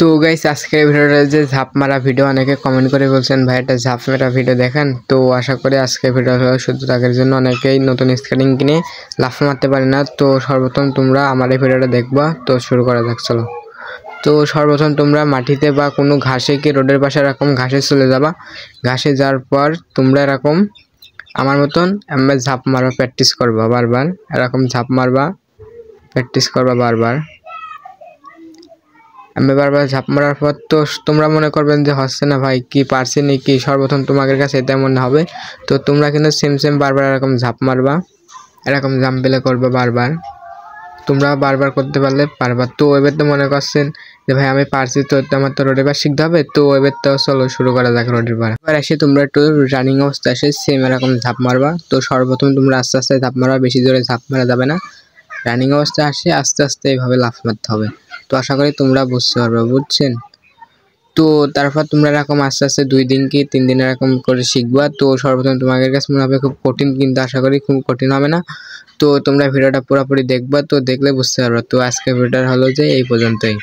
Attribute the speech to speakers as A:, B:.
A: তো গাইস আজকের ভিডিওটা যে ঝাঁপ মারা ভিডিও অনেকে কমেন্ট করে বলছেন ভাই একটা ঝাঁপ মারা ভিডিও দেখেন। তো আশা করি আজকের ভিডিওটা শুধু তাদের জন্য, অনেকেই নতুন স্কেটিং কিনে লাফ মারতে পারে না। তো সর্বপ্রথম তোমরা আমার এই ভিডিওটা দেখবা। তো শুরু করা যাক, চলো। তো সর্বপ্রথম তোমরা মাটিতে বা কোনো ঘাসে কি রোডের পাশে এরকম ঘাসে চলে যাবা। ঘাসে যাওয়ার পর তোমরা এরকম আমার মতন এমনি ঝাঁপ মারবা, প্র্যাকটিস করবা বারবার, এরকম ঝাঁপ মারবা, প্র্যাকটিস করবা বারবার। আমি বারবার ঝাঁপ মারার পর তো তোমরা মনে করবেন যে হচ্ছে না ভাই, কি পারছি নাকি, সর্বপ্রথম তোমাদের কাছে এটা মনে হবে। তো তোমরা কিন্তু সেম বারবার এরকম ঝাঁপ মারবা, এরকম জাম্প বেলে করবে বারবার। তোমরা বারবার করতে পারলে পারবা। তো এবার তো মনে করছেন যে ভাই আমি পারছি, তো আমার তো রোডের পার শিখতে হবে। তো এবার তো চলো শুরু করা যাক রোডের পার। এবার এসে তোমরা একটু রানিং অবস্থা এসে সেম এরকম ঝাঁপ মারবা। তো সর্বপ্রথম তোমরা আস্তে আস্তে ঝাঁপ মারবা, বেশি জোরে ঝাঁপ মারা যাবে না। রানিং অবস্থায় আসে আস্তে আস্তে এইভাবে লাফ মারতে হবে। তো আশা করি তোমরা বুঝতে পারবে, বুঝছেন? তো তারপর তোমরা এরকম আস্তে আস্তে 2 দিন কি 3 দিন এরকম করে শিখবা। তো সর্বপ্রথম তোমাদের কাছে মনে হবে খুব কঠিন, কিন্তু আশা করি খুব কঠিন হবে না। তো তোমরা ভিডিওটা পুরোপুরি দেখবা, তো দেখলে বুঝতে পারবে। তো আজকের ভিডিওটা হলো যে এই পর্যন্তই।